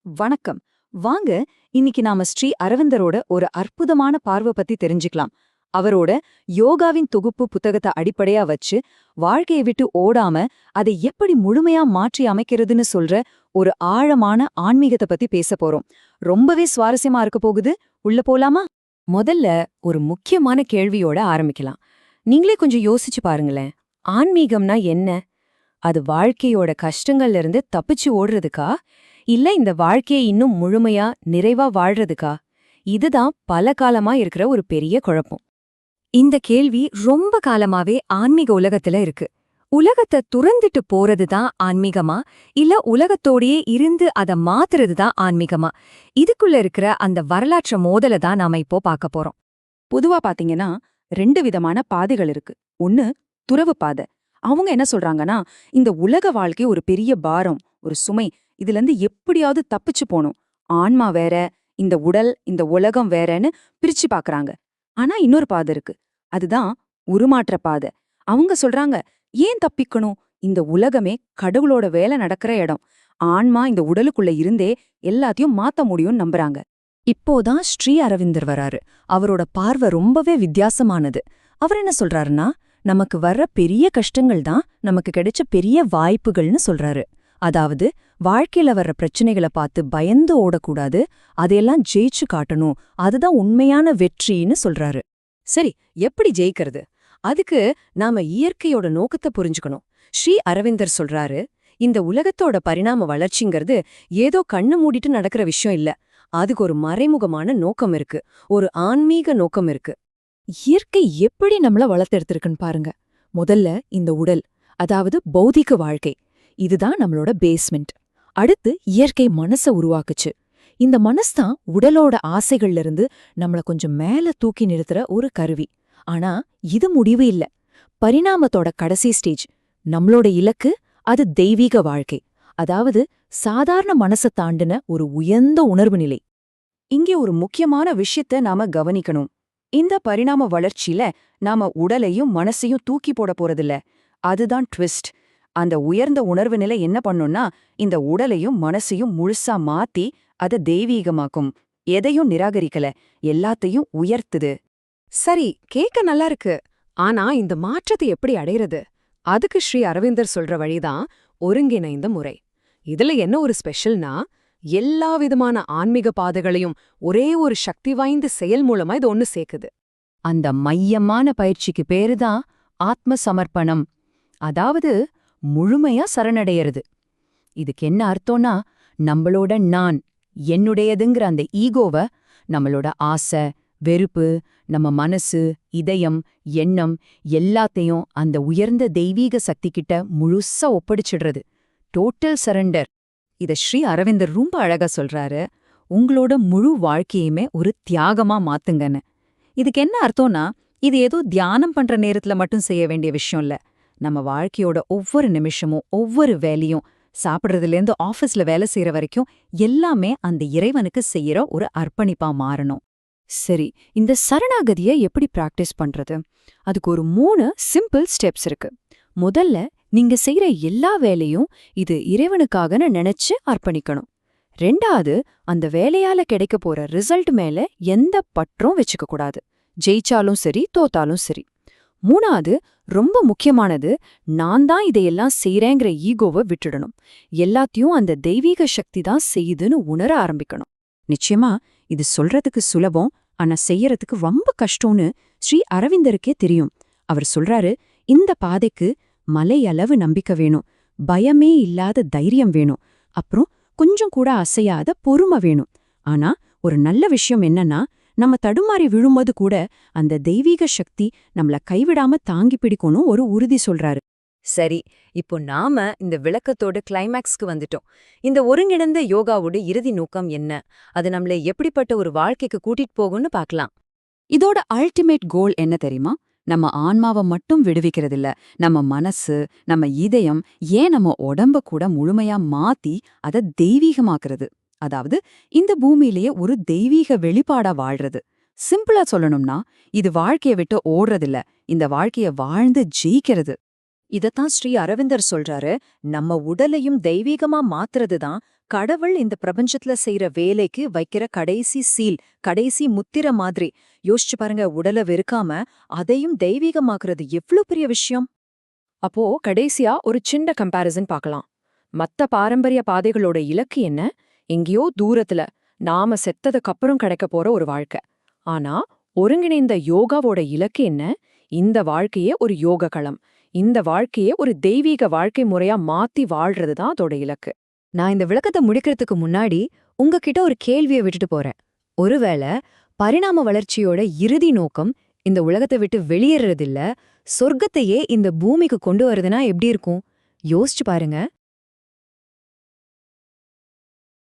வணக்கம். வாங்க இன்னைக்கு நாம ஸ்ரீ அரவிந்தரோட ஒரு அற்புதமான பார்வை பத்தி தெரிஞ்சுக்கலாம். அவரோட யோகாவின் தொகுப்பு புத்தகத்தை அடிப்படையா வச்சு வாழ்க்கையை விட்டு ஓடாம அதை எப்படி முழுமையா மாற்றி அமைக்கிறதுன்னு சொல்ற ஒரு ஆழமான ஆன்மீகத்தை பத்தி பேச போறோம். ரொம்பவே சுவாரஸ்யமா இருக்க போகுது. உள்ள போலாமா? முதல்ல ஒரு முக்கியமான கேள்வியோட ஆரம்பிக்கலாம். நீங்களே கொஞ்சம் யோசிச்சு பாருங்களேன். ஆன்மீகம்னா என்ன? அது வாழ்க்கையோட கஷ்டங்கள்ல இருந்து தப்பிச்சு ஓடுறதுக்கா, இல்ல இந்த வாழ்க்கையை இன்னும் முழுமையா நிறைவா வாழ்றதுக்கா? இதுதான் பல காலமா இருக்கிற ஒரு பெரிய குழப்பம். இந்த கேள்வி ரொம்ப காலமாவே ஆன்மீக உலகத்துல இருக்கு. உலகத்தை துறந்துட்டு போறதுதான் ஆன்மீகமா, இல்ல உலகத்தோடயே இருந்து அத மாத்துறதுதான் ஆன்மீகமா? இதுக்குள்ள இருக்கிற அந்த வரலாற்று மோதலை தான் நாம இப்போ பார்க்க போறோம். பொதுவா பாத்தீங்கன்னா 2 விதமான பாதைகள் இருக்கு. ஒன்னு துறவு பாதை. அவங்க என்ன சொல்றாங்கன்னா, இந்த உலக வாழ்க்கை ஒரு பெரிய பாரம், ஒரு சுமை. இதுல இருந்து எப்படியாவது தப்பிச்சு போணும். ஆன்மா வேற, இந்த உடல், இந்த உலகம் வேறன்னு பிரிச்சு பாக்குறாங்க. ஆனா இன்னொரு பாதை இருக்கு. அதுதான் உருமாற்ற பாதை. அவங்க சொல்றாங்க, ஏன் தப்பிக்கணும்? இந்த உலகமே கடவுளோட வேலை நடக்கிற இடம். ஆன்மா இந்த உடலுக்குள்ள இருந்தே எல்லாத்தையும் மாத்த முடியும்னு நம்புறாங்க. இப்போதான் ஸ்ரீ அரவிந்தர் வராரு. அவரோட பார்வை ரொம்பவே வித்தியாசமானது. அவர் என்ன சொல்றாருன்னா, நமக்கு வர்ற பெரிய கஷ்டங்கள் தான் நமக்கு கிடைச்ச பெரிய வாய்ப்புகள்னு சொல்றாரு. அதாவது வாழ்க்கையில வர்ற பிரச்சனைகளை பார்த்து பயந்து ஓடக்கூடாது, அதையெல்லாம் ஜெயிச்சு காட்டணும், அதுதான் உண்மையான வெற்றின்னு சொல்றாரு. சரி, எப்படி ஜெயிக்கிறது? அதுக்கு நாம இயற்கையோட நோக்கத்தை புரிஞ்சுக்கணும். ஸ்ரீ அரவிந்தர் சொல்றாரு, இந்த உலகத்தோட பரிணாம வளர்ச்சிங்கிறது ஏதோ கண்ணு மூடிட்டு நடக்கிற விஷயம் இல்ல. அதுக்கு ஒரு மறைமுகமான நோக்கம் இருக்கு, ஒரு ஆன்மீக நோக்கம் இருக்கு. இயற்கை எப்படி நம்மள வளர்த்தெடுத்திருக்குன்னு பாருங்க. முதல்ல இந்த உடல், அதாவது பௌதிக வாழ்க்கை, இதுதான் நம்மளோட பேஸ்மெண்ட். அடுத்து இயற்கை மனச உருவாக்குச்சு. இந்த மனசுதான் உடலோட ஆசைகள்ல இருந்து நம்மள கொஞ்சம் மேல தூக்கி நிறுத்துற ஒரு கருவி. ஆனா இது முடிவு இல்ல. பரிணாமத்தோட கடைசி ஸ்டேஜ், நம்மளோட இலக்கு, அது தெய்வீக வாழ்க்கை. அதாவது சாதாரண மனச தாண்டின ஒரு உயர்ந்த உணர்வு நிலை. இங்கே ஒரு முக்கியமான விஷயத்த நாம கவனிக்கணும். இந்த பரிணாம வளர்ச்சியில நாம உடலையும் மனசையும் தூக்கி போட போறதில்ல. அதுதான் ட்விஸ்ட். அந்த உயர்ந்த உணர்வு நிலை என்ன பண்ணும்னா, இந்த உடலையும் மனசையும் முழுசா மாத்தி அதை தெய்வீகமாக்கும். எதையும் நிராகரிக்கல, எல்லாத்தையும் உயர்த்துது. சரி, கேட்க நல்லா இருக்கு. ஆனா இந்த மாற்றத்தை எப்படி அடையிறது? அதுக்கு ஸ்ரீ அரவிந்தர் சொல்ற வழிதான் ஒருங்கிணைந்த முறை. இதுல என்ன ஒரு ஸ்பெஷல்னா, எல்லா விதமான ஆன்மீக பாதைகளையும் ஒரே ஒரு சக்தி வாய்ந்த செயல் மூலமா இது ஒன்னு சேர்க்குது. அந்த மையமான பயிற்சிக்கு பேருதான் ஆத்ம சமர்ப்பணம், அதாவது முழுமையா சரணடையறது. இதுக்கு என்ன அர்த்தம்னா, நம்மளோட நான், என்னுடையதுங்கிற அந்த ஈகோவ, நம்மளோட ஆசை, வெறுப்பு, நம்ம மனசு, இதயம், எண்ணம் எல்லாத்தையும் அந்த உயர்ந்த தெய்வீக சக்தி கிட்ட முழுசா ஒப்படைச்சிடுறது. Total surrender. இத ஸ்ரீ அரவிந்தர் ரொம்ப அழகா சொல்றாரு. உங்களோட முழு வாழ்க்கையுமே ஒரு தியாகமா மாத்துங்கன்னு. இதுக்கு என்ன அர்த்தம்னா, இது ஏதோ தியானம் பண்ற நேரத்துல மட்டும் செய்ய வேண்டிய விஷயம் இல்ல. நம்ம வாழ்க்கையோட ஒவ்வொரு நிமிஷமும், ஒவ்வொரு வேலையும், சாப்பிடுறதுலேருந்து ஆஃபீஸ்ல வேலை செய்யற வரைக்கும் எல்லாமே அந்த இறைவனுக்கு செய்யற ஒரு அர்ப்பணிப்பா மாறணும். சரி, இந்த சரணாகதிய எப்படி பிராக்டிஸ் பண்றது? அதுக்கு ஒரு 3 சிம்பிள் ஸ்டெப்ஸ் இருக்கு. முதல்ல, நீங்க செய்யற எல்லா வேலையும் இது இறைவனுக்காகன்னு நினைச்சு அர்ப்பணிக்கணும். 2வது, அந்த வேலையால கிடைக்க போற ரிசல்ட் மேல எந்த பற்றும் வச்சுக்க கூடாது. ஜெயிச்சாலும் சரி, தோத்தாலும் சரி. 3வது, ரொம்ப முக்கியமானது, நான் தான் இதையெல்லாம் செய்றேங்கிற ஈகோவை விட்டுடணும். எல்லாத்தையும் அந்த தெய்வீக சக்தி தான் செய்யுதுன்னு உணர ஆரம்பிக்கணும். நிச்சயமா இது சொல்றதுக்கு சுலபம், ஆனா செய்யறதுக்கு ரொம்ப கஷ்டம்னு ஸ்ரீ அரவிந்தருக்கே தெரியும். அவர் சொல்றாரு, இந்த பாதைக்கு மலையளவு நம்பிக்கை வேணும், பயமே இல்லாத தைரியம் வேணும், அப்புறம் கொஞ்சம் கூட அசையாத பொறுமை வேணும். ஆனா ஒரு நல்ல விஷயம் என்னன்னா, நம்ம தடுமாறி விழும்போது கூட அந்த தெய்வீக சக்தி நம்மள கைவிடாம தாங்கி பிடிக்கணும் ஒரு உறுதி சொல்றாரு. சரி, இப்போ நாம இந்த விளக்கத்தோட கிளைமேக்ஸ்க்கு வந்துட்டோம். இந்த ஒருங்கிணைந்த யோகாவோட இறுதி நோக்கம் என்ன? அது நம்மள எப்படிப்பட்ட ஒரு வாழ்க்கைக்கு கூட்டிட்டு போகும்னு பார்க்கலாம். இதோட அல்டிமேட் கோல் என்ன தெரியுமா? நம்ம ஆன்மாவை மட்டும் விடுவிக்கிறதில்ல, நம்ம மனசு, நம்ம இதயம், ஏன் நம்ம உடம்ப கூட முழுமையா மாத்தி அதை தெய்வீகமாக்குறது. அதாவது இந்த பூமியிலேயே ஒரு தெய்வீக வெளிப்பாடா வாழ்றது. சிம்பிளா சொல்லணும்னா, இது வாழ்க்கைய விட்டு ஓடுறதில்ல, இந்த வாழ்க்கைய வாழ்ந்து ஜெயிக்கிறது. இதத்தான் ஸ்ரீ அரவிந்தர் சொல்றாரு, நம்ம உடலையும் தெய்வீகமா மாத்துறது தான் கடவுள் இந்த பிரபஞ்சத்துல செய்யற வேலைக்கு வைக்கிற கடைசி சீல், கடைசி முத்திர மாதிரி. யோசிச்சு பாருங்க, உடலை வெறுக்காம அதையும் தெய்வீகமாக்குறது எவ்ளோ பெரிய விஷயம். அப்போ கடைசியா ஒரு சின்ன கம்பேரிசன் பார்க்கலாம். மத்த பாரம்பரிய பாதைகளோட இலக்கு என்ன? எங்கேயோ தூரத்துல நாம செத்ததுக்கு அப்புறம் கிடைக்க போற ஒரு வாழ்க்கை. ஆனா ஒருங்கிணைந்த யோகாவோட இலக்கு என்ன? இந்த வாழ்க்கையே ஒரு யோக களம், இந்த வாழ்க்கையே ஒரு தெய்வீக வாழ்க்கை முறையா மாத்தி வாழ்றது தான் அதோட இலக்கு. நான் இந்த விளக்கத்தை முடிக்கிறதுக்கு முன்னாடி உங்ககிட்ட ஒரு கேள்வியை விட்டுட்டு போறேன். ஒருவேளை பரிணாம வளர்ச்சியோட இறுதி நோக்கம் இந்த உலகத்தை விட்டு வெளியேறதில்ல, சொர்க்கத்தையே இந்த பூமிக்கு கொண்டு வருதுன்னா எப்படி இருக்கும்? யோசிச்சு பாருங்க.